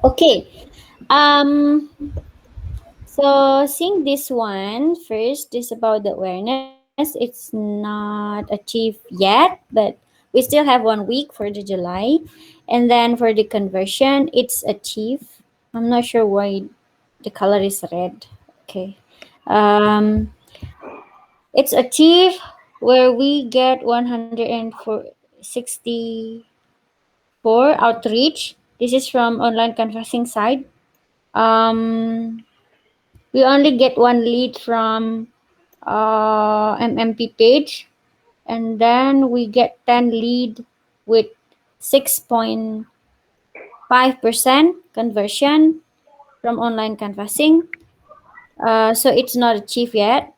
Okay. Um. So seeing this one first, this about the awareness. It's not achieved yet, but we still have 1 week for the July, and then for the conversion, it's achieved. I'm not sure why the color is red. Okay. Um. It's achieved where we get 164 outreach. This is from online canvassing side. Um, we only get one lead from MMP page, and then we get 10 lead with 6.5% conversion from online canvassing. So it's not achieved yet.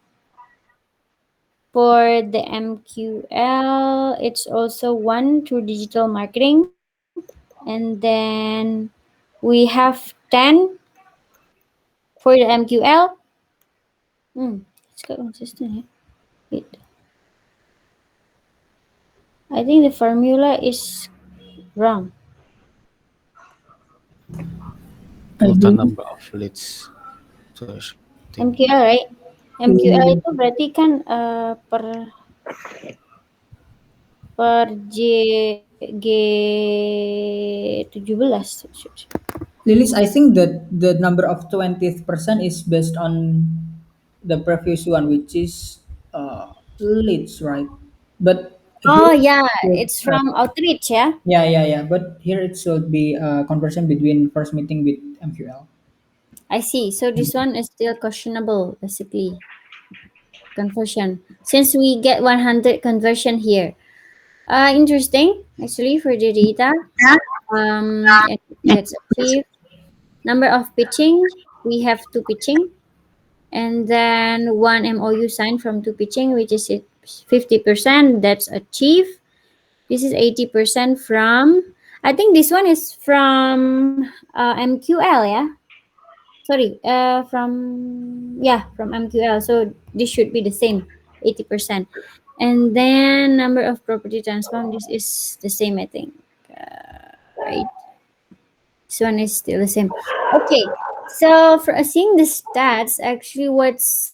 For the MQL, it's also one through digital marketing. And then we have 10 for the MQL. It's quite consistent. Eh? Wait, I think the formula is wrong. I Total believe. number of leads searching. MQL, right? MQL Mm, itu berarti kan per G17. Lilis, I think that the number of 20th% is based on the previous one, which is leads, right? But here, Oh yeah, should, it's from outreach ya. yeah, yeah, yeah. But here it should be a conversion between first meeting with MQL. I see. So this one is still questionable, basically conversion. Since we get 100 conversion here. Interesting actually for the data. And that's achieved. Number of pitching, we have two pitching, and then one MOU signed from two pitching, which is 50%. That's achieved. This is 80% from. I think this one is from MQL, yeah. Sorry, from MQL. So this should be the same, 80%. And then number of property transformed. This is the same, I think. Right. This one is still the same. Okay. So for seeing the stats, actually, what's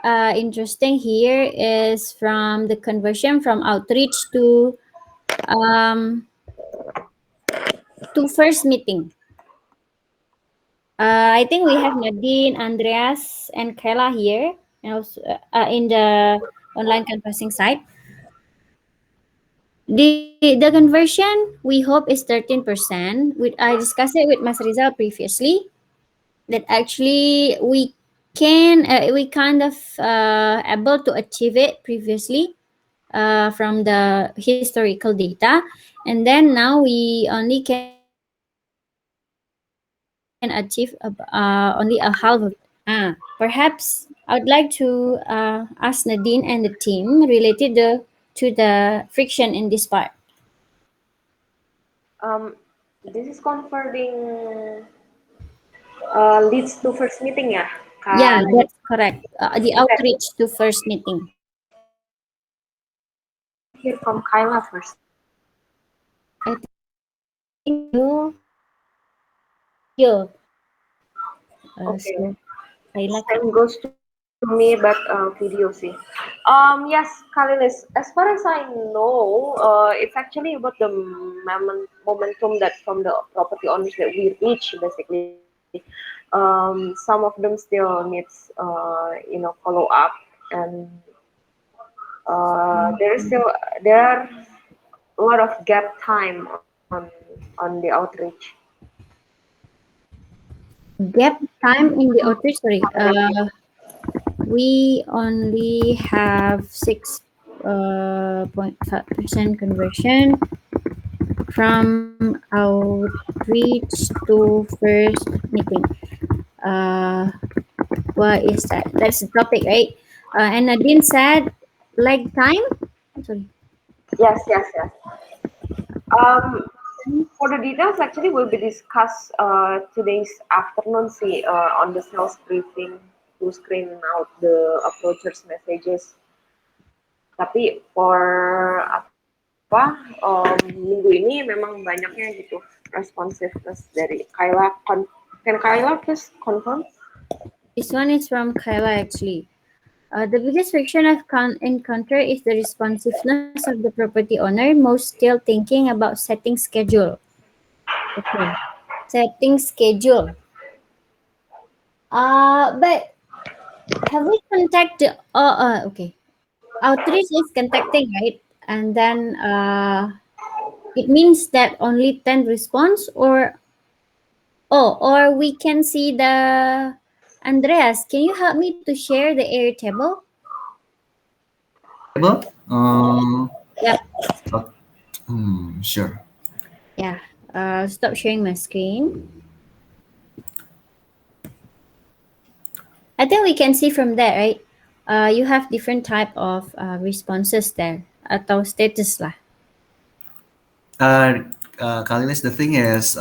interesting here is from the conversion from outreach um to first meeting. I think we have Nadine, Andreas, and Kayla here, and also in the online canvassing site. The conversion we hope is 13%. With I discussed it with Mas Rizal previously that actually we kind of able to achieve it previously from the historical data, and then now we only can achieve only a half of it. Perhaps I would like to ask Nadine and the team related to the friction in this part. Um, this is converting leads to first meeting ya, Yeah, Kak Nadine? that's correct. The Okay, outreach to first meeting. hear from Kyla first. I think you. Okay, So I like. same goes to me, but video sih. Yes, Kalilis. As far as I know, it's actually about the momentum that from the property owners that we reach, basically. Some of them still needs, follow up, and there is still there are a lot of gap time on the outreach. Gap time in the outreach. Sorry. We only have 6.5% conversion from outreach to first meeting. Uh, what is that? That's the topic, right? And Nadine said, like time. Sorry. Yes, yes, yes. Um, for the details, actually, will be discussed today's afternoon, see, on the sales briefing to screen out the approachers messages. Tapi for apa minggu ini memang banyaknya gitu. responsiveness dari Kyla. Can Kyla please confirm? This one is from Kyla actually. The biggest friction I've encountered is the responsiveness of the property owner, most still thinking about setting schedule. Okay, setting schedule. But have we contacted? Okay. Outreach is contacting, right? And then it means that only 10 response, or we can see the Andreas. Can you help me to share the air table? Table? Yep. Uh, sure. Yeah. Stop sharing my screen. I think we can see from there, right? You have different type of responses there atau status lah. Uh, Kalilis, the thing is,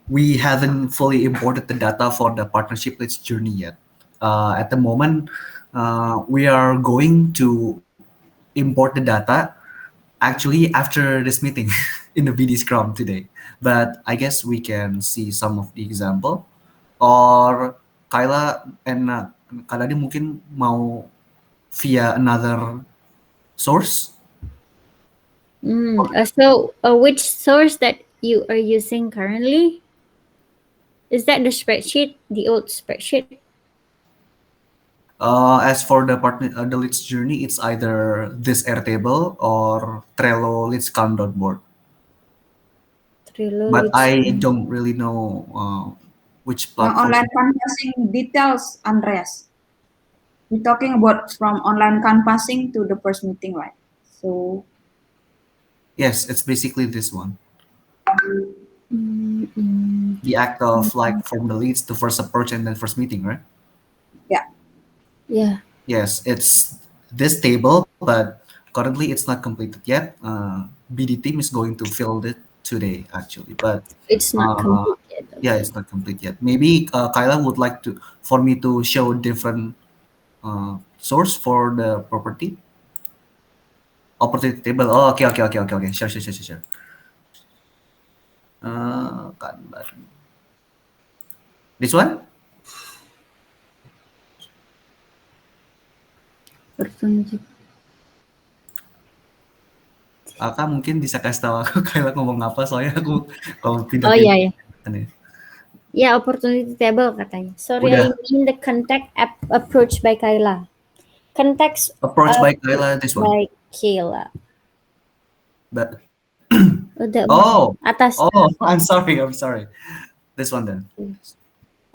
we haven't fully imported the data for the partnership leads journey yet. At the moment, we are going to import the data actually after this meeting in the BD Scrum today. But I guess we can see some of the example. Or Kyla and Kaladi mungkin mau via another source. Which source that you are using currently? Is that the spreadsheet, the old spreadsheet? As for the partner, the leads journey, it's either this Airtable or Trello leads count board. Trello But leads. I don't really know which Yang platform. online canvassing details, Andreas. We're talking about from online canvassing to the first meeting, right? So Yes, it's basically this one. Mm-mm. The act of like from the leads to first approach and then first meeting, right? yeah, Yeah, Yes, it's this table, but currently it's not completed yet. BD team is going to fill it today, actually, but it's not uh, complete yet. yeah, Okay. it's not complete yet. Maybe Kyla would like to for me to show different source for the property opportunity table. Oh, okay. Sure. Kanban. This one? Opportunity. Kak mungkin bisa kasih tahu aku Kyla ngomong apa soalnya aku kalau Oh pindah-pindah ya ya. aneh. Ya, opportunity table katanya. Sorry, I Udah mean the contact approach by Kayla. Context approach by approach Kyla this one. by Kayla. But Udah bawah. oh, Atas. oh, I'm sorry. This one then.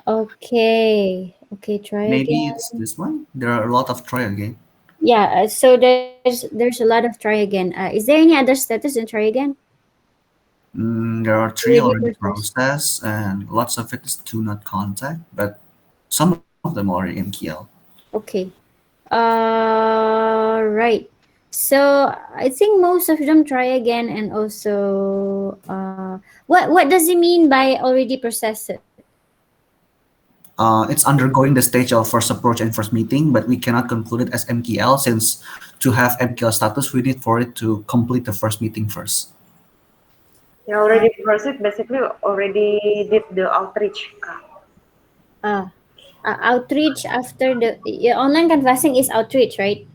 Okay. Okay, try Maybe again. it's this one. There are a lot of try again. Yeah, so there's a lot of try again. Is there any other status in try again? There are three Already already processed. processed, and lots of it is do not contact, but some of them already in KL. Okay. Right. So I think most of them try again, and also what does it mean by already processed? It's undergoing the stage of first approach and first meeting, but we cannot conclude it as MKL since to have MKL status, we need for it to complete the first meeting first. You already proceed, basically already did the outreach, Kak. Uh, Outreach after the online canvassing is outreach, right?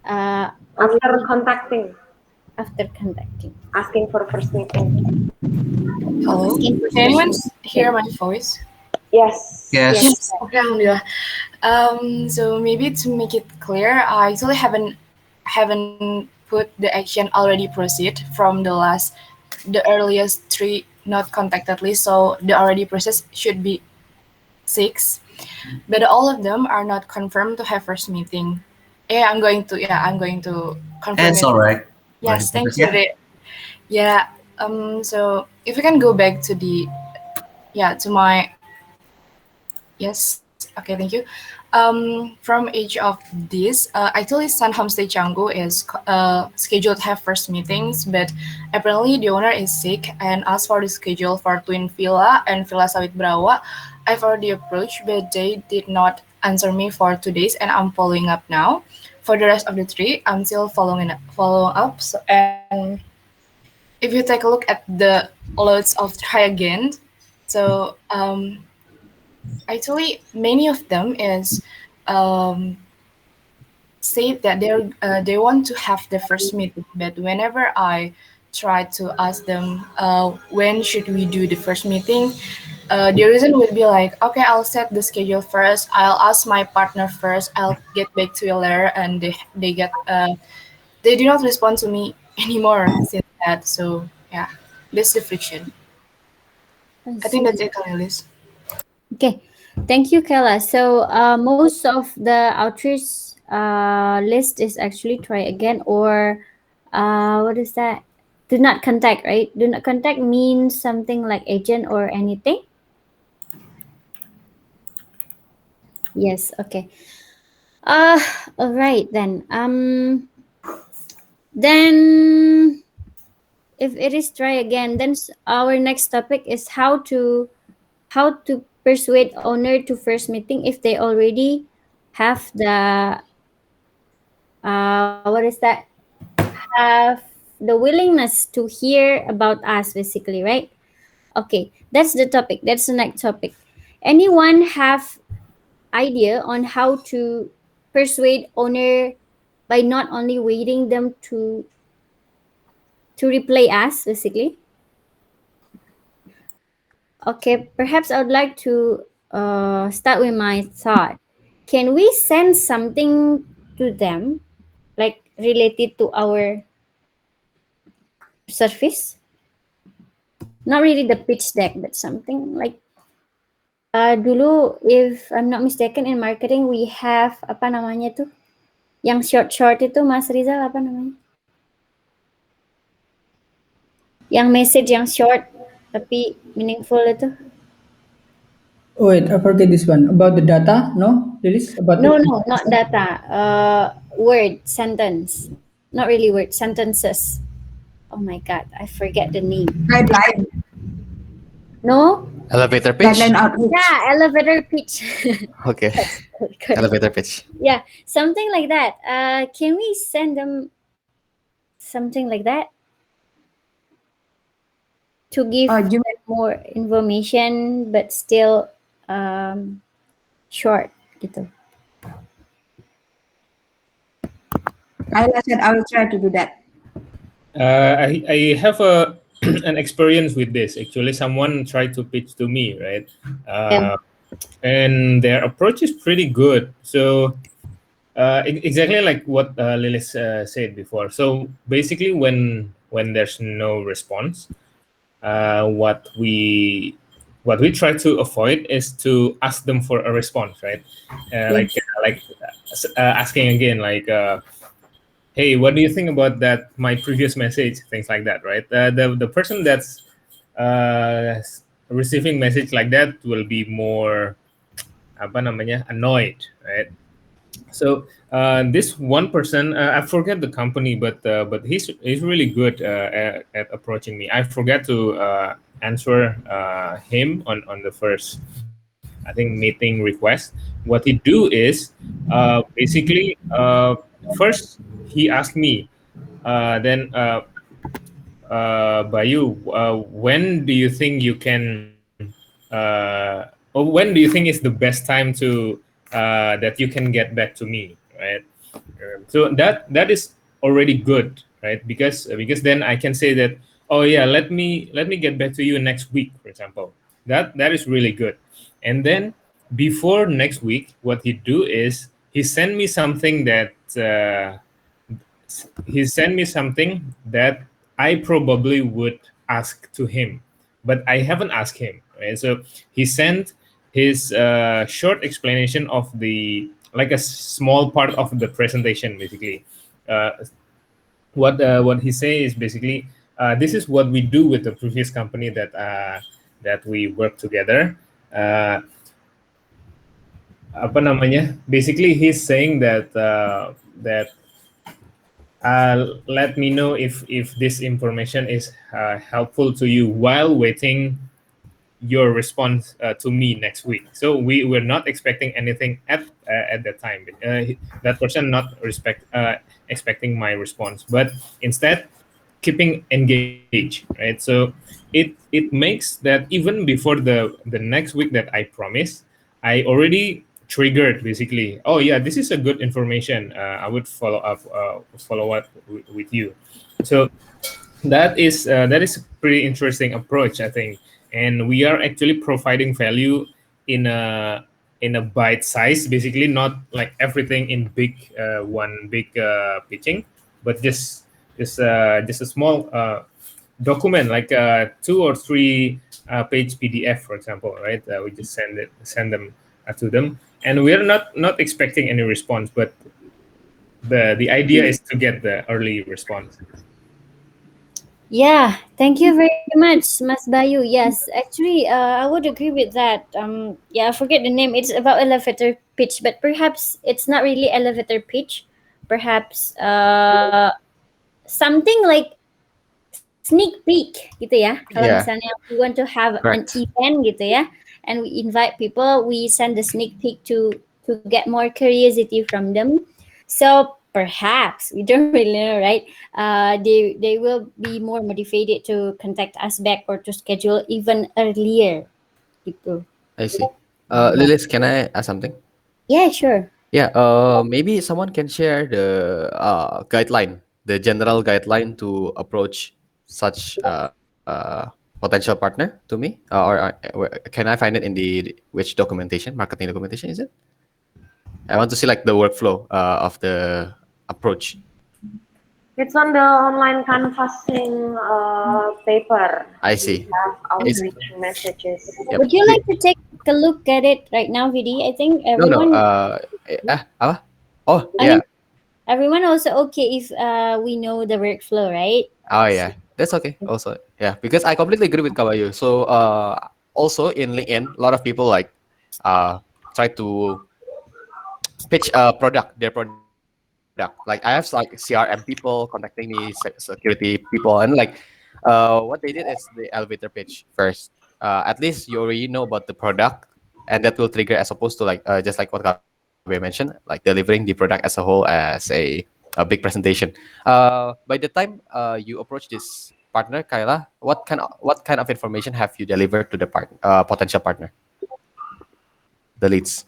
After Already contacting, after conducting, asking for first meeting. Hello, asking for can anyone first. hear my voice? Yes. Yes. Yes. Yes. Okay, alhamdulillah. So maybe to make it clear, I actually haven't put the action already proceed from the earliest three not contacted list. So the already process should be 6, but all of them are not confirmed to have first meeting. I'm going to confirm It's it. all right. Already Yes, thank processed, you. yeah? Yeah. So if we can go back to to my. Yes. Okay. Thank you. From each of these, actually, Sun Homestay Canggu is scheduled to have first meetings, but apparently the owner is sick and asked for the schedule for Twin Villa and Villa Sawit Brawa. I've already approached, but they did not answer me for 2 days, and I'm following up now. For the rest of the three, I'm still following up. So, and if you take a look at the loads of try again, so actually many of them is um, say that they want to have the first meeting, but whenever I try to ask them when should we do the first meeting, the reason would be like, okay, I'll set the schedule first, I'll ask my partner first, I'll get back to you later, and they do not respond to me anymore since that. So yeah, that's the friction. I I think that's see. it, Cornelis. Okay, thank you, Kayla. So, most of the outreach list is actually try again, or what is that? Do not contact, right? Do not contact means something like agent or anything. Yes. Okay. Uh, all right then. Then if it is try again, then our next topic is how to persuade owner to first meeting if they already have the what is that, have the willingness to hear about us basically, right? Okay, that's the topic, that's the next topic. Anyone have idea on how to persuade owner by not only waiting them to reply us basically? Okay, perhaps I would like to start with my thought. Can we send something to them, like related to our service? Not really the pitch deck, but something like dulu, if I'm not mistaken, in marketing we have apa namanya tuh, yang short short itu Mas Rizal apa namanya? Yang message yang short tapi meaningful itu. Wait, I forget this one about the data. No, Lilis, about No, the no, not data. Word, sentence. Not really word, sentences. Oh my god, I forget the name. Guideline, No? Elevator pitch. guideline outreach. Yeah, elevator pitch. Okay. That's correct. Elevator pitch. Yeah, something like that. Can we send them something like that to give You them more information but still um, short gitu? I said I will try to do that. I have a an experience with this. Actually, someone tried to pitch to me, right? Yeah. And their approach is pretty good. So exactly like what Lilis said before. So basically, when there's no response, what we try to avoid is to ask them for a response, right? Asking again, like. Hey, what do you think about that? My previous message, things like that, right? The person that's receiving message like that will be more apa namanya annoyed, right? So this one person, I forget the company, but he's really good at approaching me. I forgot to answer him on the first, I think, meeting request. What he do is basically first he asked me, then Bayu, when do you think you can, or when do you think is the best time to that you can get back to me, right? So that is already good, right? Because then I can say that, oh yeah, let me get back to you next week, for example. That is really good. And then before next week, what he do is he send me something that I probably would ask to him, but I haven't asked him. Right? So he sent his short explanation of the like a small part of the presentation, basically. Uh, what he say is basically this is what we do with the previous company that we work together. Uh, Apa namanya? Basically, he's saying that let me know if this information is helpful to you while waiting your response to me next week. So we were not expecting anything at that time. That person not expecting my response, but instead keeping engaged, right? So it makes that even before the next week that I promised, I already triggered basically. Oh yeah, this is a good information. I would follow up with you. So that is a pretty interesting approach, I think, and we are actually providing value in a bite size, basically, not like everything in big one big pitching, but just a small document, like two or three page PDF, for example, right? We just send them to them, and we are not expecting any response, but the idea is to get the early response. Yeah, thank you very much, Mas Bayu. Yes, actually, I would agree with that. Yeah, I forget the name. It's about elevator pitch, but perhaps it's not really elevator pitch. Perhaps something like sneak peek gitu ya. Kalau Yeah, misalnya we want to have an correct. event gitu ya, and we invite people, we send the sneak peek to get more curiosity from them. So perhaps we don't really know, right? They will be more motivated to contact us back or to schedule even earlier gitu. I see. Yeah. Lilis, can I ask something? Yeah, sure. Yeah, maybe someone can share the guideline, the general guideline to approach such potential partner to me, can I find it in the which documentation, marketing documentation is it? I want to see like the workflow of the approach. It's on the online canvassing paper. I We see. have It's outreach messages. yep. Would you like to take a look at it right now, Vidi? I think No, no. everyone, Apa? Oh, I yeah. mean, everyone also okay if we know the workflow, right? Oh, yeah. That's okay. Also, yeah, because I completely agree with Kawayu. So, also in LinkedIn, a lot of people like try to pitch a product, their product. Like I have like CRM people contacting me, security people, and like what they did is the elevator pitch first. At least you already know about the product, and that will trigger as opposed to like just like what Kawayu mentioned, like delivering the product as a whole as a big presentation. By the time you approach this partner, Kyla, what kind of information have you delivered to the potential partner, the leads?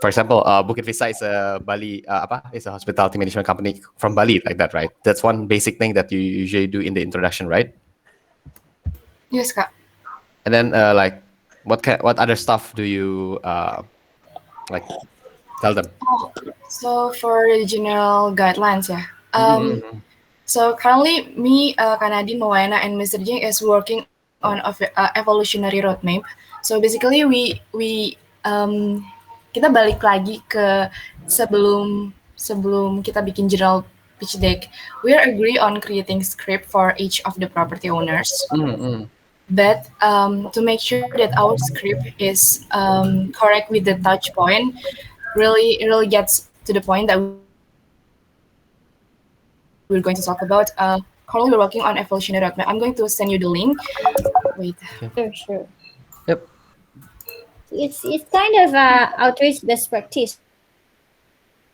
For example, Bukit Vista is a Bali apa is a hospitality management company from Bali, like that, right? That's one basic thing that you usually do in the introduction, right? Yes, Kak. And then like what other stuff do you like tell them? So for the general guidelines, yeah. Mm-hmm. So currently, me, Kanadin, Moana, and Mr. Jing is working on evolutionary roadmap. So basically, kita balik lagi ke sebelum kita bikin general pitch deck. We are agree on creating script for each of the property owners. Mm-hmm. But to make sure that our script is correct with the touch point, really gets to the point that we're going to talk about. Currently, we're working on evolutionary roadmap. I'm going to send you the link. Wait. Okay. Sure, sure. Yep. It's kind of outreach best practice,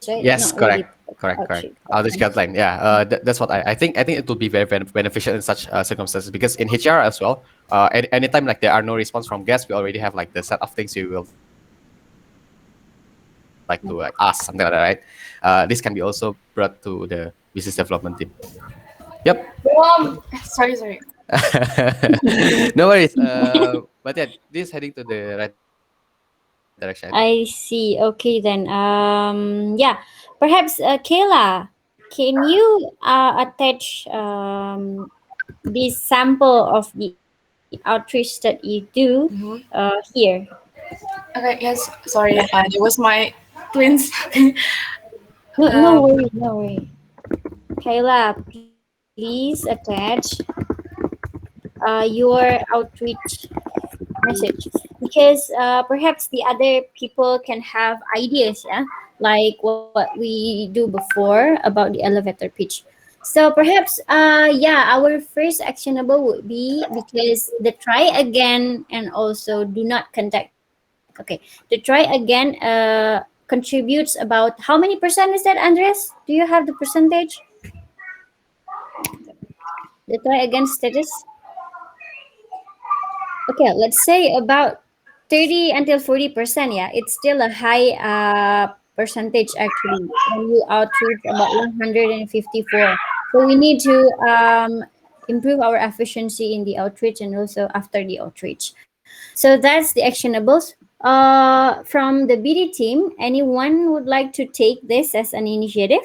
right? Not really Yes, outreach. correct, correct, Okay. correct. This guideline, yeah, that's what I think. I think it would be very beneficial in such circumstances because in HR as well, anytime like there are no response from guests, we already have like the set of things you will like to like ask something like that, right? This can be also brought to the business development team. Yep. Sorry. No worries. But yeah, this is heading to the right direction, I think. I see. Okay then. Yeah. Perhaps Kayla, can you attach this sample of the outreach that you do here? Okay, yes. Sorry, it was my twins. No, um, no worry, no worry. Kayla, please attach your outreach message because perhaps the other people can have ideas, yeah, like what we do before about the elevator pitch. So perhaps yeah, our first actionable would be because the try again and also do not contact. Okay, the try again contributes about how many percent is that, Andres? Do you have the percentage? The try again status. Okay, let's say about 30 until 40%. Yeah, it's still a high percentage actually. When you outreach about 154. So we need to improve our efficiency in the outreach and also after the outreach. So that's the actionables. From the BD team, anyone would like to take this as an initiative?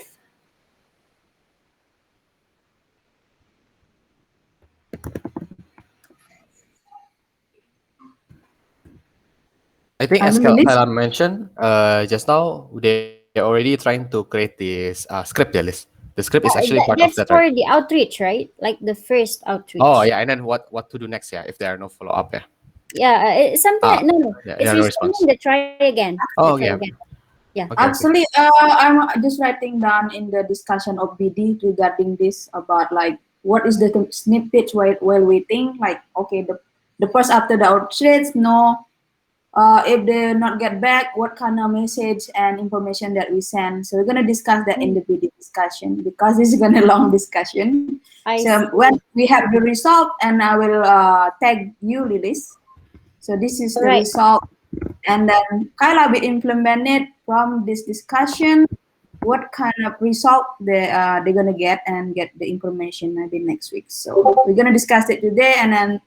I think as Lilis? Kailan mentioned just now, they're already trying to create this script, yeah, list. The script is actually part of that, That's right? for the outreach, right? Like the first Oh outreach. yeah, and then what to do next? Yeah, if there are no follow up. Yeah. Yeah, it's something Ah, like, no, no. yeah, It's no response. responding the try again. The try Oh okay, again. okay, Yeah. okay. Actually, I'm just writing down in the discussion of BD regarding this about like what is the snippet while waiting. Like, okay, the first after the outreach, no, if they not get back, what kind of message and information that we send. So we're gonna discuss that in the BD discussion because this is gonna long discussion. I So see. when we have the result, and I will tag you, Lilis. So this is All the right. result, and then Kyla will implement it from this discussion. What kind of result they're gonna get and get the information maybe next week. So we're gonna discuss it today, and then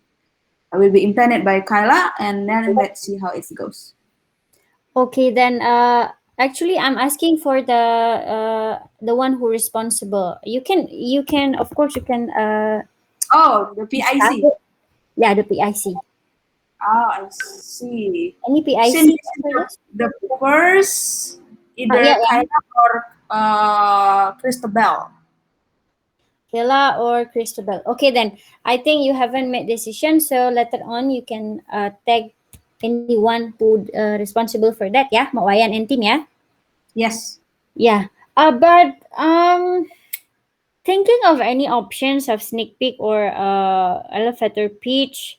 I will be implemented by Kyla, and then let's see how it goes. Okay, then actually I'm asking for the one who responsible. You can of course you can Oh, the discuss PIC. it. Yeah, the PIC. Oh, I see. Any Since PIC this is for this? the first, Yeah, either yeah. Kyla or Christabel. Kayla or Cristobal. Okay, then I think you haven't made decision. So later on you can tag anyone who responsible for that. Yeah, Mak Wayan and team. Yeah. Yes. Yeah. But thinking of any options of sneak peek or elevator pitch,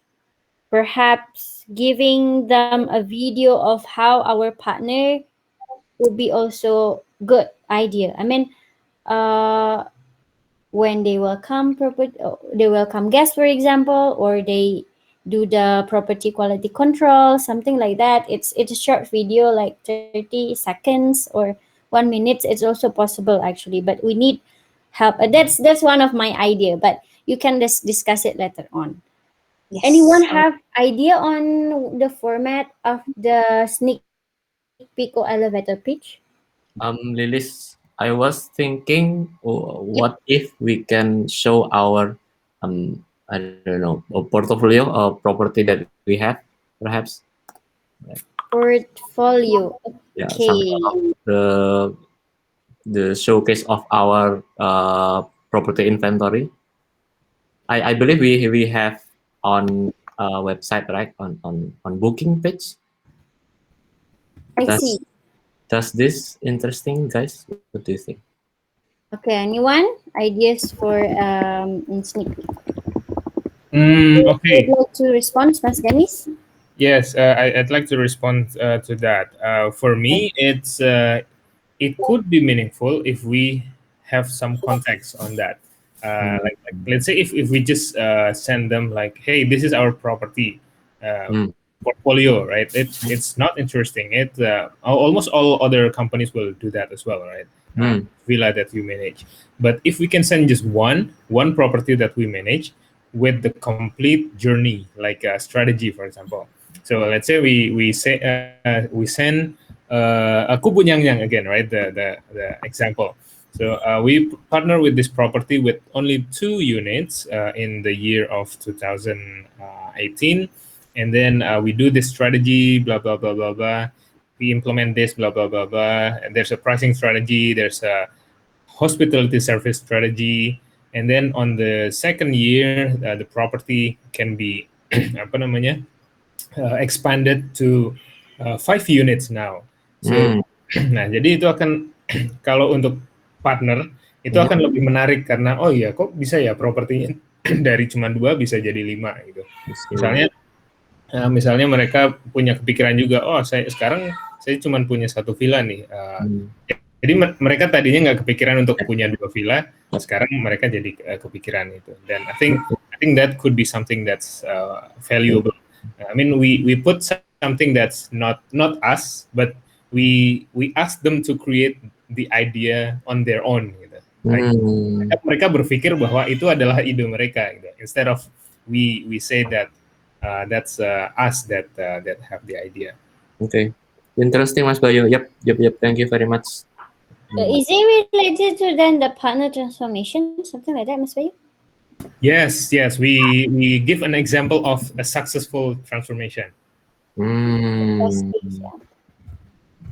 perhaps giving them a video of how our partner would be also good idea. I mean, uh, when they welcome property, they welcome guests, for example, or they do the property quality control, something like that. It's a short video, like 30 seconds or 1 minute. It's also possible actually, but we need help. That's one of my idea, but you can just discuss it later on. Anyone Yes. have idea on the format of the sneak peek or elevator pitch? Lilis, I was thinking, what if we can show our, I don't know, a portfolio or property that we have, perhaps, Portfolio. yeah, some Okay. of the showcase of our property inventory. I believe we have on website, right, on booking page. I Does see. does this interesting, guys? What do you think? Okay, anyone? Ideas for in sneak peek? Would Okay. like to respond, Mas Dennis? Yes, I'd like to respond to that. For me, it could be meaningful if we have some context on that. Like Mm, let's say if we just send them like, hey, this is our property uh, mm, portfolio, right? It's not interesting. Almost all other companies will do that as well, right? mm, Villa that you manage. But if we can send just one property that we manage with the complete journey, like a strategy, for example. So let's say we send a Kubunyang again, right? The example. So we partner with this property with only 2 units in the year of 2018, and then we do this strategy, blah blah blah blah blah. We implement this, blah blah blah blah. And there's a pricing strategy. There's a hospitality service strategy, and then on the second year the property can be apa namanya expanded to 5 units now. So, mm. nah jadi itu akan kalau untuk partner itu Yeah, akan lebih menarik karena oh iya kok bisa ya propertinya dari cuma 2 bisa jadi 5 gitu. I see. Misalnya mereka punya kepikiran juga, oh saya sekarang saya cuma punya satu villa nih, Mm, Jadi mereka tadinya nggak kepikiran untuk punya 2 villa, sekarang mereka jadi kepikiran itu. Dan I think that could be something that's valuable. I mean, we put something that's not us, but we ask them to create the idea on their own, gitu. Right? Mereka berpikir bahwa itu adalah ide mereka, gitu. Instead of we say that that's us that have the idea. Okay, interesting, Mas Bayu. Yep. Thank you very much. Is it related to then the partner transformation, something like that, Mas Bayu? Yes. We give an example of a successful transformation. Best case, yeah.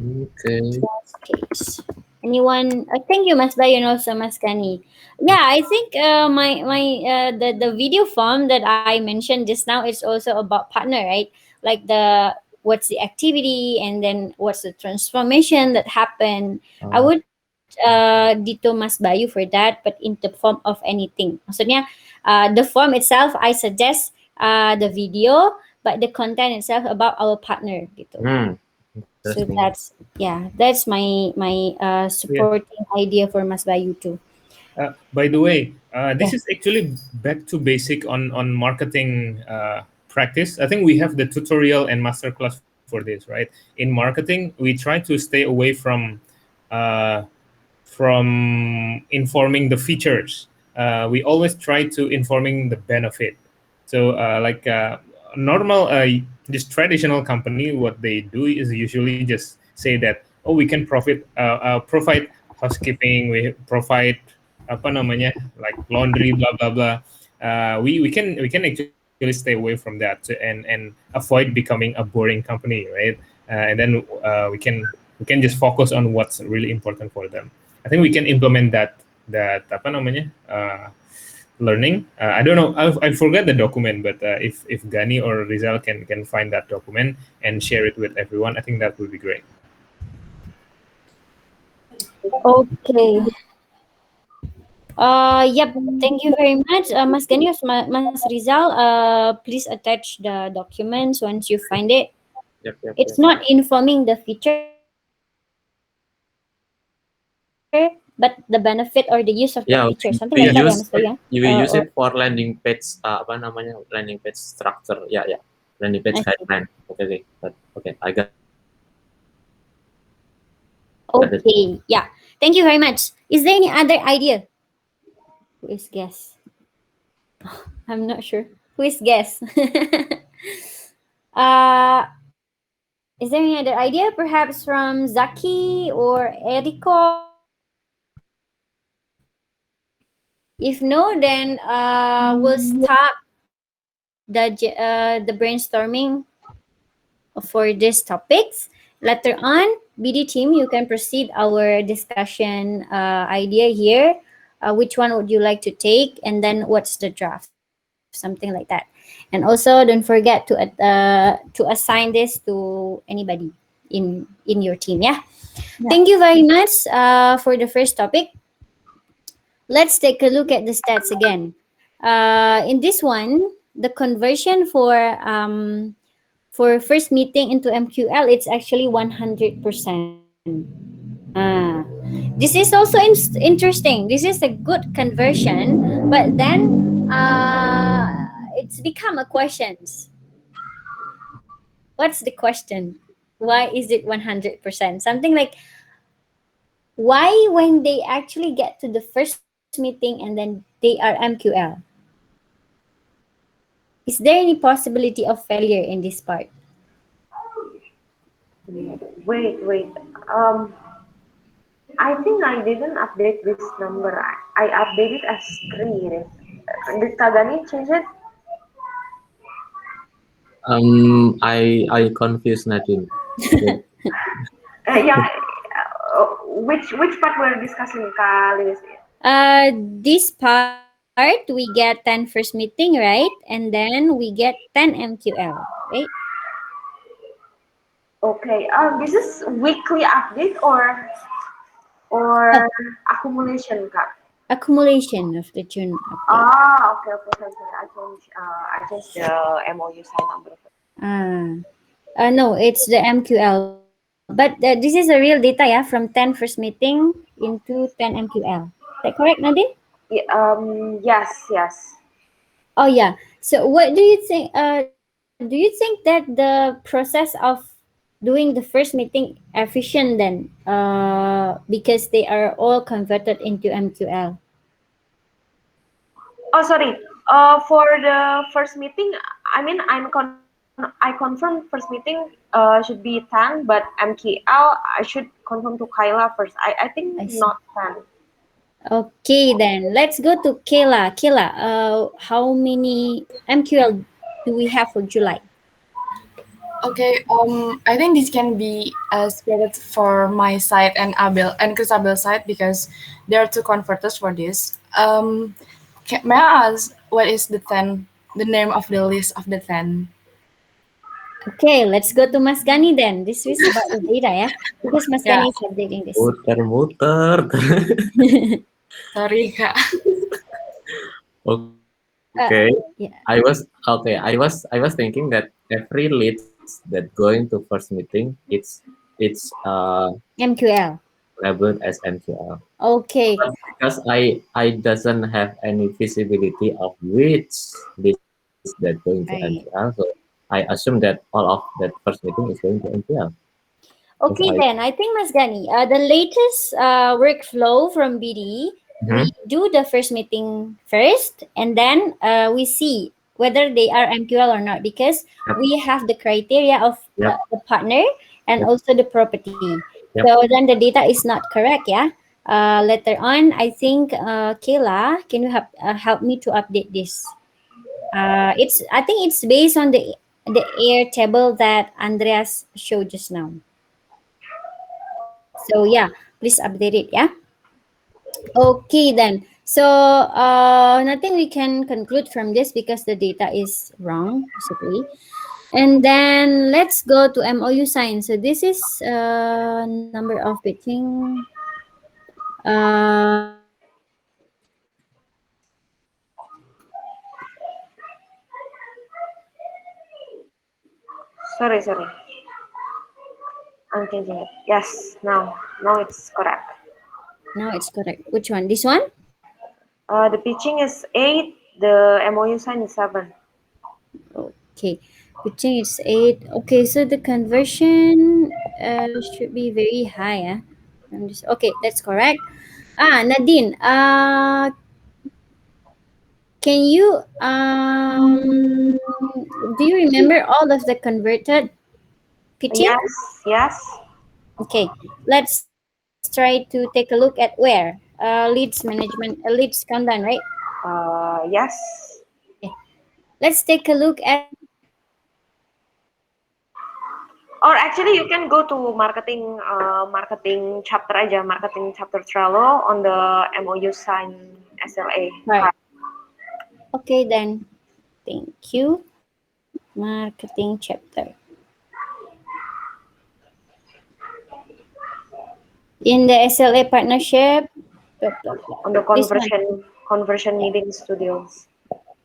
Okay. Best case. Anyone? Thank you, Mas Bayu, and also Mas Kani. Yeah, I think the video form that I mentioned just now is also about partner, right? Like what's the activity and then what's the transformation that happened. I would dito Mas Bayu for that, but in the form of anything. Maksudnya, the form itself, I suggest the video, but the content itself about our partner gitu. So that's my supporting idea for Mas Bayu too. By the way, this is actually back to basic on marketing practice. I think we have the tutorial and masterclass for this, right? In marketing, we try to stay away from informing the features. We always try to informing the benefit. So like normal, just traditional company, what they do is usually just say that, oh, we can provide housekeeping, we provide apa namanya, like laundry, blah blah blah. We can actually stay away from that and avoid becoming a boring company, right? And then we can just focus on what's really important for them. I think we can implement that apa namanya, learning. I don't know. I forgot the document, but if Gani or Rizal can find that document and share it with everyone, I think that would be great. Okay. Yep. Thank you very much, Mas Gani, Mas Rizal. Please attach the documents once you find it. It's not informing the feature, but the benefit or the use of the feature, something like that, ya, Mas Bayu. You will use it for landing page, apa namanya, landing page structure. Yeah. Landing page guideline. Okay. I got. Okay. Yeah. Thank you very much. Is there any other idea? Who is guess? I'm not sure. Who is guess? Is there any other idea? Perhaps from Zaki or Eriko? If no, then we'll stop the brainstorming for these topics. Later on, BD team, you can proceed our discussion idea here. Which one would you like to take, and then what's the draft, something like that. And also, don't forget to assign this to anybody in your team. Yeah. Thank you very much for the first topic. Let's take a look at the stats again. In this one, the conversion for first meeting into MQL, it's actually 100%. This is also interesting. This is a good conversion, but then it's become a question. What's the question? Why is it 100%? Something like, why when they actually get to the first meeting and then they are MQL? Is there any possibility of failure in this part? Wait. I think I didn't update this number. I updated as 3. Did Kagani change it? I confused Nadine. Yeah. Which part we're discussing, Kalinis? This part we get 10 first meeting, right? And then we get 10 MQL, right? Okay. This is weekly update or accumulation, Kak? Accumulation of the June update. Okay. I changed the MOU sign number. No, it's the MQL But this is a real data, yeah, from 10 first meeting into 10 MQL. Is that correct, Nadine? Yeah, yes, yes. Oh yeah. So what do you think? Do you think that the process of doing the first meeting efficient then? Because they are all converted into MQL. Oh, sorry. For the first meeting, I mean, I confirm first meeting should be 10, but MKL I should confirm to Kyla first. I think I not see. 10. Okay, then let's go to Kayla. Kayla, how many MQL do we have for July? Okay, I think this can be split for my side and Abel and Chrisabel's side because there are two converters for this. May I ask what is the name of the list of the 10? Okay, let's go to Mas Gani then. This is about the data, yeah, because Mas Yeah, Gani is updating this. Muter-muter. sorry, Kak. Uh, Okay. yeah, I was thinking that every leads that going to first meeting, it's MQL. labeled as MQL. Okay, But because I doesn't have any visibility of which list that going to MQL, so right. I assume that all of that first meeting is going to MQL. Because I Okay, then I think Mas Gani, the latest workflow from BD, we Mhm. do the first meeting first, and then we see whether they are MQL or not because Yep, we have the criteria of yep, the partner and yep, also the property. yep. So then the data is not correct, yeah. Later on, I think Kayla, can you help me to update this? It's I think it's based on the air table that Andreas showed just now. So yeah, please update it. Yeah. Okay then. So nothing we can conclude from this because the data is wrong basically. And then let's go to MOU sign. So this is number of pitching. Sorry, sorry. I'm changing it. Yes, now it's correct. Now it's correct. Which one? This one? The pitching is 8, the MOU sign is 7. Okay. Pitching is 8. Okay, so the conversion should be very high. From this. Okay, that's correct. Nadine, can you do you remember all of the converted pitching? Yes, yes. Okay, let's try to take a look at where leads management, leads countdown, right? Yes. Okay, let's take a look at Or actually, you can go to marketing chapter aja, marketing chapter Trello on the MOU sign SLA right. card. Okay, then thank you. Marketing chapter. In the SLA partnership, blah, blah, blah. On the This one. conversion Yeah. meeting studios.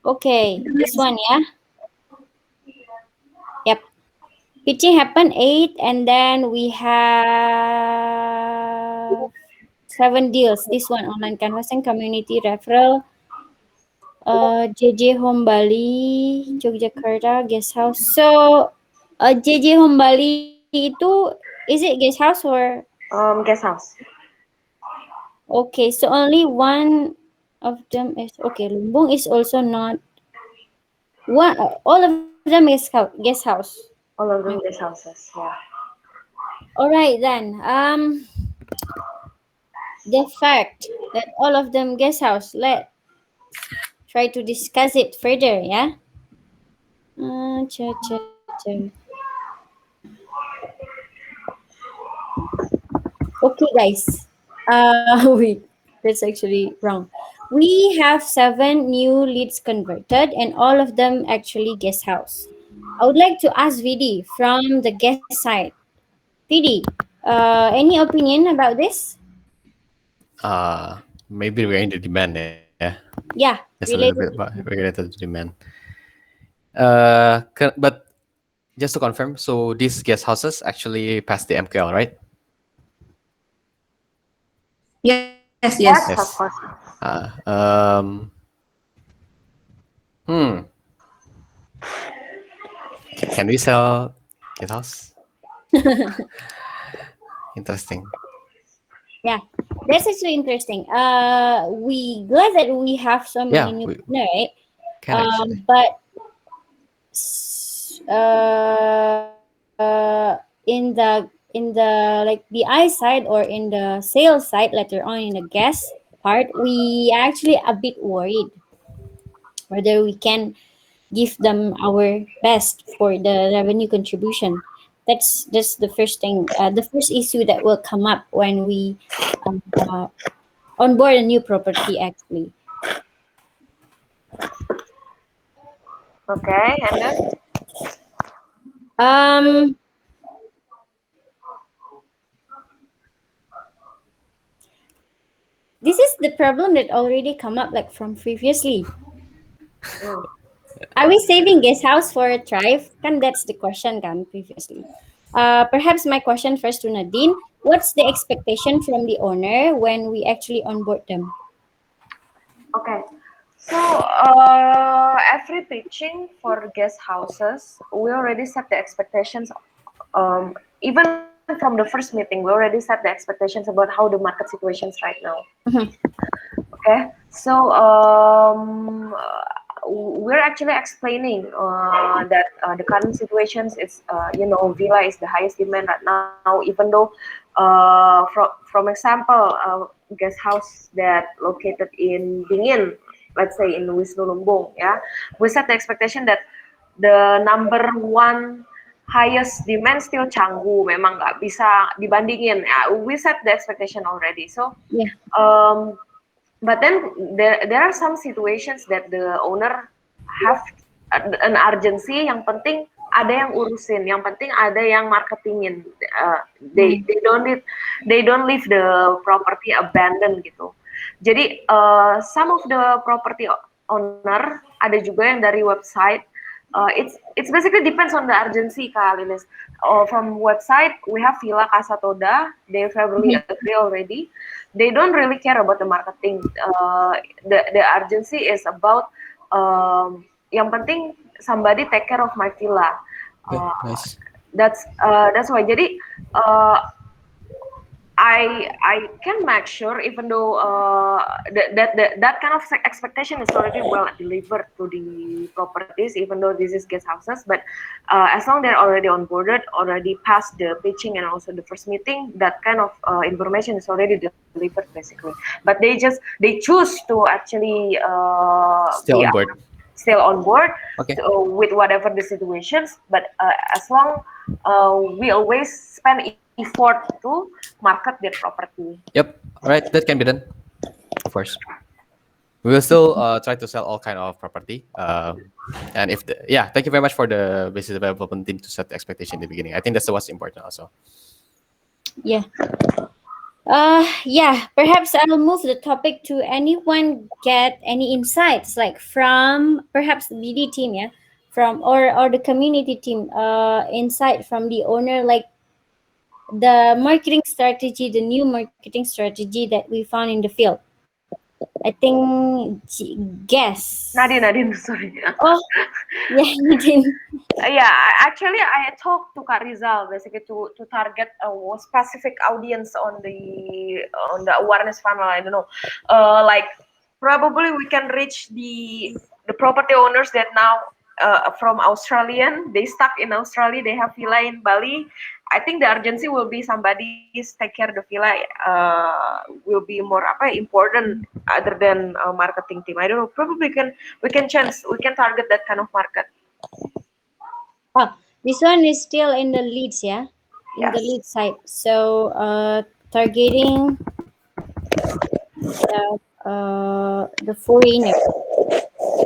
Okay, this one, yeah. Yep. Pitching happened 8, and then we have 7 deals. This one online canvassing, community referral, JJ Home Bali, Yogyakarta, guest house. So, JJ Home Bali itu is it guest house or Guest house. okay? So only one of them is okay. Lumbung is also not one. All of them is guest house. All of Okay. them guest houses. Yeah. All right then. The fact that all of them guest house. Let's try to discuss it further. Yeah. Cha, cha, cha. Okay, guys. Wait, that's actually wrong. We have 7 new leads converted, and all of them actually guest house. I would like to ask VD from the guest side. VD, any opinion about this? Maybe regarding the demand, yeah. Yeah, Just a little bit related about to related to demand. But just to confirm, so these guest houses actually pass the MQL, right? Yes, Yes, yes. of Yes. course. Uh, um, hmm. Can we sell guest house? Interesting. Yeah, that's actually interesting. We glad that we have so many Yeah, new we partner, right? can actually. But in the like the I side or in the sales side later on in the guest part, we actually a bit worried whether we can give them our best for the revenue contribution. That's the first thing, the first issue that will come up when we uh, onboard a new property actually. Okay, and then Um, this is the problem that already come up like from previously. mm, Are we saving guest house for a thrive? Kan that's the question kan previously. Perhaps my question first to Nadine. What's the expectation from the owner when we actually onboard them? okay. So every pitching for guest houses, we already set the expectations. Even from the first meeting, we already set the expectations about how the market situations right now. Mhm. Okay, so we're actually explaining that the current situations is villa is the highest demand right now, even though from example guest house that located in Dingin, let's say in Wisnu Lumbung, yeah, we set the expectation that the number one highest demand still Canggu, memang nggak bisa dibandingin ya, we set the expectation already. So Yeah. um, but then there are some situations that the owner have an urgency, yang penting ada yang urusin, yang penting ada yang marketingin. Mm. They don't leave the property abandoned gitu. Jadi some of the property owner ada juga yang dari website. It's basically depends on the urgency Kak Lilis. From website we have Villa Casa Toda, they verbally Mhm. agree already. They don't really care about the marketing. The urgency is about yang penting somebody take care of my villa. Okay, Uh, nice. that's why. Jadi I can make sure, even though that kind of expectation is already well delivered to the properties, even though this is guest houses, but as long they're already onboarded, already passed the pitching and also the first meeting, that kind of information is already delivered basically. But they choose to actually Still on board. still on board Okay. with whatever the situations. But as long we always spend effort to market their property. Yep. All right, that can be done, of course. We will still try to sell all kind of property. And if the, yeah, thank you very much for the business development team to set the expectation in the beginning. I think that's what's important also. Yeah. Yeah, perhaps I'll move the topic to anyone get any insights like from perhaps the BD team, yeah, from or the community team, insight from the owner, like the marketing strategy, the new marketing strategy that we found in the field. I think guess. Nadine, sorry. Oh, yeah, Nadine. Yeah, actually, I talked to Kak Rizal basically to target a specific audience on the awareness funnel. I don't know, like probably we can reach the property owners that now from Australian, they stuck in Australia, they have villa in Bali. I think the urgency will be somebody's take care the villa will be more apa important other than marketing team. I don't know. Probably we can target that kind of market. Oh, this one is still in the leads, yeah, in the Yes. lead side. So, targeting the foreigner.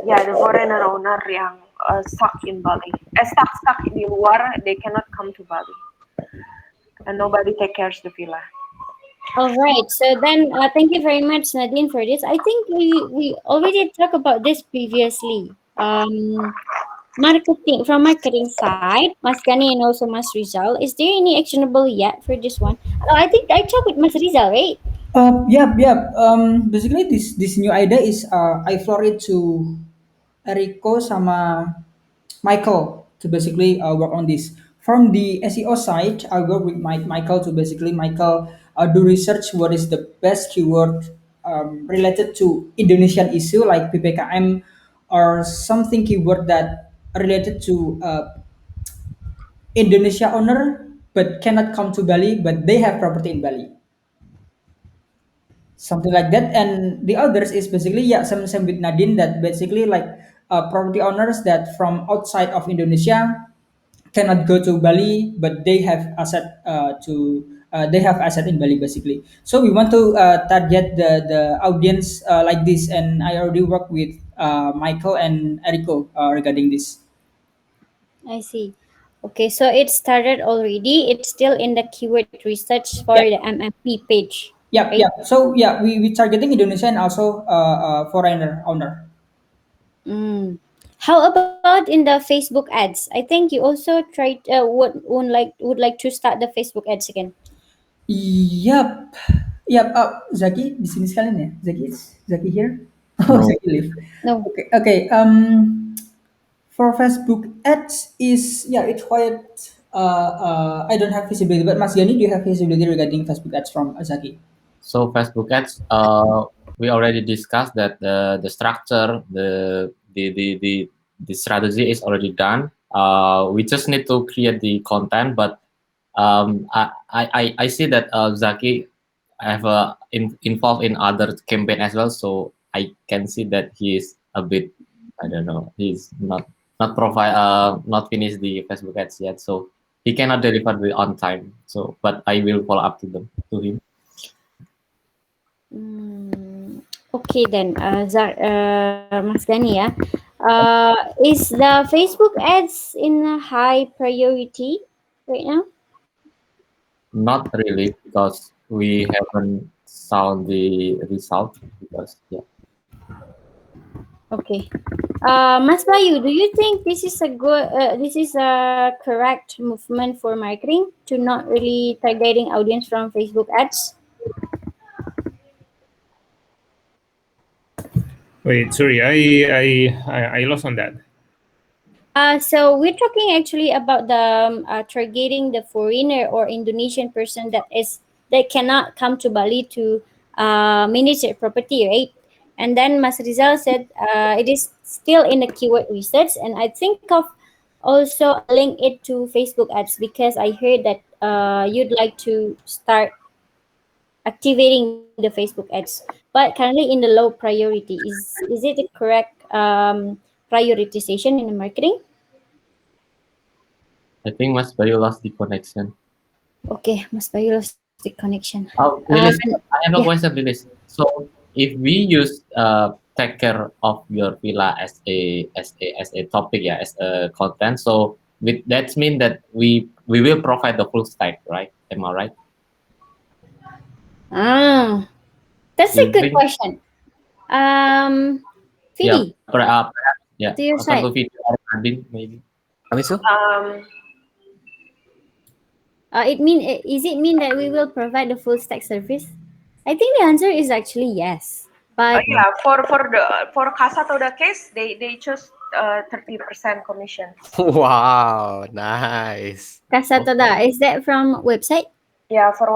Ya, the foreigner owner yang stuck in Bali, stuck di luar, they cannot come to Bali, and nobody take cares the villa. All right. So then, thank you very much, Nadine, for this. I think we already talked about this previously. marketing side, Mas Gani and also Mas Rizal, is there any actionable yet for this one? Oh, I think I talked with Mas Rizal, right? Yep, yep. Basically, this new idea is I floor it to Eriko sama Michael to basically work on this. From the SEO side, I work with Michael to basically Michael do research what is the best keyword related to Indonesian issue like PPKM or something keyword that related to Indonesia owner but cannot come to Bali but they have property in Bali, something like that. And the others is basically yeah same with Nadine that basically like property owners that from outside of Indonesia cannot go to Bali but they have asset they have asset in Bali basically. So we want to target the audience like this, and I already work with Michael and Eriko regarding this. I see. Okay, so it started already. It's still in the keyword research for Yeah. the MMP page, Yep, right? yep. So yeah, we targeting Indonesia and also foreigner owner. Mm. How about in the Facebook ads? I think you also tried would like to start the Facebook ads again. Yep. Yep. Zaki di sini sekalian ya. Zaki here. Oh, No. Zaki leave. No. Okay. Okay. For Facebook ads is yeah, it's quite. I don't have visibility, but Mas Yani, do you have visibility regarding Facebook ads from Zaki? So Facebook ads, we already discussed that the structure, the strategy is already done. We just need to create the content, but I see that Zaki have involved in other campaign as well, so I can see that he is a bit, I don't know, he's not finished the Facebook ads yet, so he cannot deliver the on time. So, but I will follow up to him. Mm, okay then, Mas Gani ya. Is the Facebook ads in a high priority right now? Not really, because we haven't found the result. Because yeah, Okay. Mas Bayu, do you think this is a correct movement for marketing to not really targeting audience from Facebook ads? Wait, sorry, I lost on that. So we're talking actually about the targeting the foreigner or Indonesian person that cannot come to Bali to manage their property, right? And then Mas Rizal said it is still in the keyword research, and I think of also link it to Facebook ads because I heard that you'd like to start activating the Facebook ads, but currently in the low priority. Is it the correct prioritization in the marketing? I think Mas Bayu lost the connection. Okay, Mas Bayu lost the connection. Lilis, I have Yeah. a question, Lilis. So if we use take care of your villa as a topic, yeah, as a content, so with that mean that we will provide the full stack, right? Am I right? Ah, that's Do a you good think? question. Um, Yeah, Fidi, yeah, to your satu side. video or Nadine maybe. Amisu? Is it mean that we will provide the full stack service? I think the answer is actually yes. But Yeah, for Casa Toda case, they choose 30% commission. Wow, nice. Casa Okay. Toda, is that from website? Yeah, for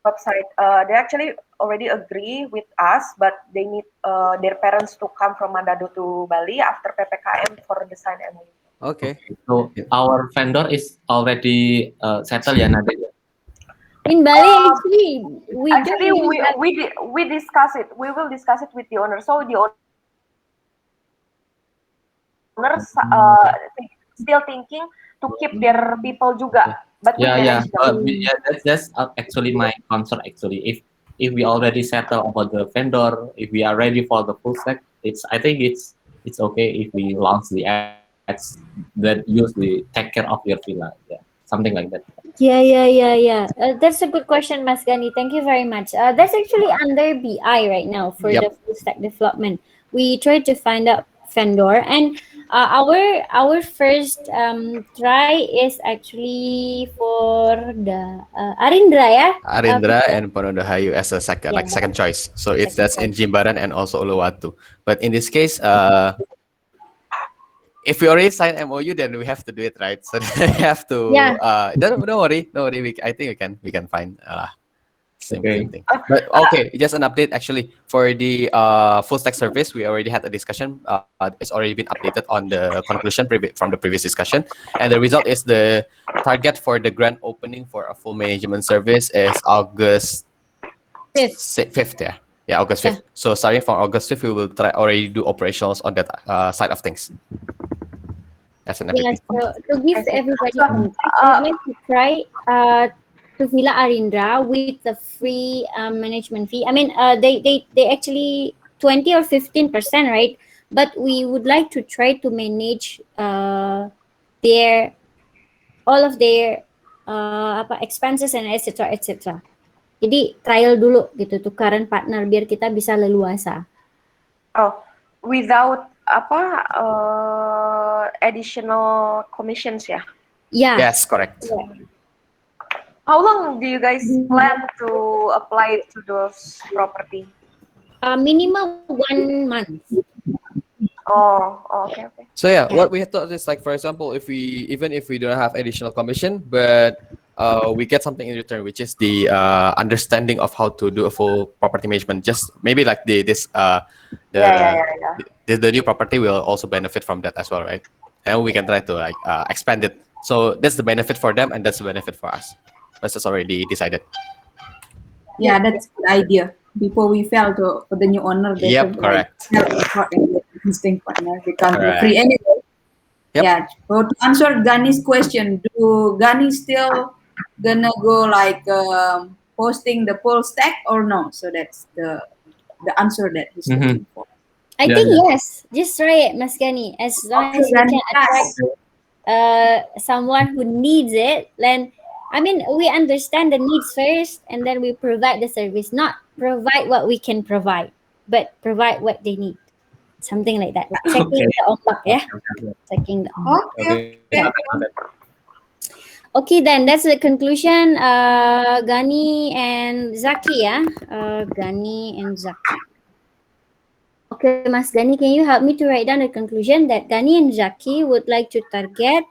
website, they actually already agree with us, but they need their parents to come from Manado to Bali after PPKM for the sign MOU. Okay. So our vendor is already settled, ya Nadine. In Bali, actually, we don't Actually, really have. we discuss it. We will discuss it with the owner. So the owners still thinking to keep their people juga, but we Yeah, yeah. manage them. Yeah, that's actually my concern. Actually, if we already settle about the vendor, if we are ready for the full stack, I think it's okay if we launch the ads that use the take care of your villa. Yeah, something like that. Yeah. That's a good question, Mas Gani. Thank you very much. That's actually under BI right now for Yep. the full stack development. We try to find out vendor. And our first try is actually for the Arindra, yeah. Arindra and Ponorohayu as a second, Yeah, like second choice. So it's second that's choice. in Jimbaran and also Uluwatu. But in this case, if we already signed MOU, then we have to do it right. So we have to. Yeah. Don't worry, don't worry. I think we can find same Okay. thing. But okay, just an update actually for the full stack service. We already had a discussion. It's already been updated on the conclusion from the previous discussion, and the result is the target for the grand opening for a full management service is August Fifth. 5th. Yeah, August Yeah. 5th. So starting from August 5th, we will try already do operationals on that side of things. That's an Yeah, everything. so to give I see. everybody So, context, I'd like to try to Villa Arindra with the free management fee. I mean, they actually 20 or 15%, right? But we would like to try to manage their all of their apa expenses and etc etc. Jadi trial dulu gitu tukaran partner biar kita bisa leluasa. oh, without additional commissions ya. Yeah. Yes, correct. How long do you guys plan to apply to those property? Minimum 1 month. Oh, okay, okay. So yeah, what we thought is like, for example, if we even if we don't have additional commission, but we get something in return, which is the understanding of how to do a full property management. Just maybe like Yeah. the new property will also benefit from that as well, right? And we can try to like expand it. So that's the benefit for them, and that's the benefit for us. That's just already decided. Yeah, that's the idea. Before we fail to for the new owner, they Yep, should correct. sell effort and get existing partner because we're Correct. free anyway. Yep. Yeah. So to answer Gani's question, do Gani still gonna go like posting the full stack or no? So that's the answer that he's Mhm. looking for. I Yeah, think yeah. yes. Just try it, Mas Gani. As long Okay, as we Gani, can attract someone who needs it, then I mean we understand the needs first, and then we provide the service. Not provide what we can provide, but provide what they need. Something like that. Checking Okay. the ombak, yeah. Okay. Checking the ombak. Okay. Okay. Okay, then that's the conclusion. Gani and Zaki, yeah. Gani and Zaki. Okay, Mas Gani, can you help me to write down the conclusion that Gani and Zaki would like to target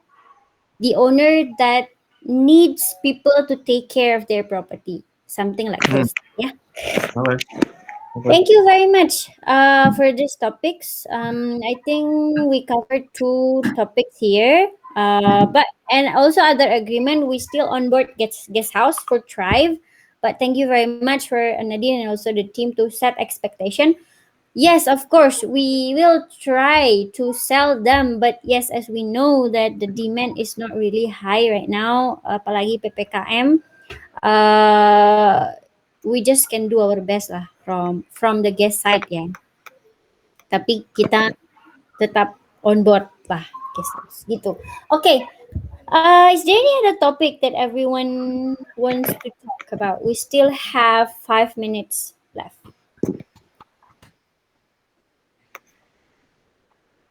the owner that needs people to take care of their property? Something like Mhm. full stack, yeah. Okay. Okay. Thank you very much for these topics. I think we covered two topics here. But and also other agreement, we still on board guest house for Thrive. But thank you very much for Nadine and also the team to set expectation. Yes, of course, we will try to sell them. But yes, as we know that the demand is not really high right now, apalagi PPKM, we just can do our best lah from the guest side ya. Tapi kita tetap on board lah guest house gitu. Okay. Is there any other topic that everyone wants to talk about? We still have 5 minutes left.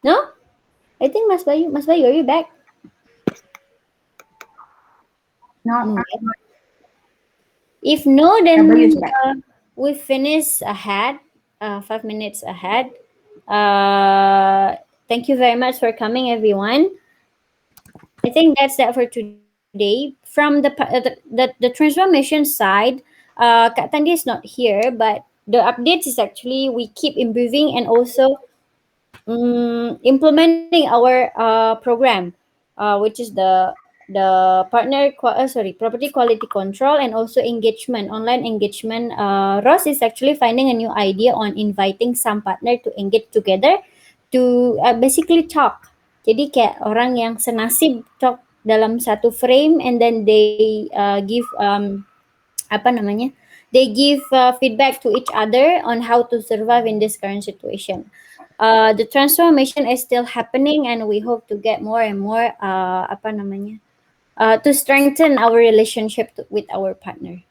No? I think Mas Bayu, are you back? No, No. If no, then Bayu is back. we finish ahead, 5 minutes ahead. Thank you very much for coming, everyone. I think that's that for today. From the transformation side, Kak Tandi is not here, but the updates is actually we keep improving and also implementing our program, which is the property quality control and also engagement, online engagement. Ross is actually finding a new idea on inviting some partner to engage together to basically talk. Jadi kayak orang yang senasib talk dalam satu frame and then they give apa namanya? They give feedback to each other on how to survive in this current situation. The transformation is still happening, and we hope to get more and more apa namanya to strengthen our relationship with our partner.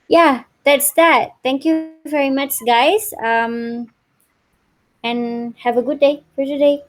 Yeah, that's that. Thank you very much, guys. and have a good day for today.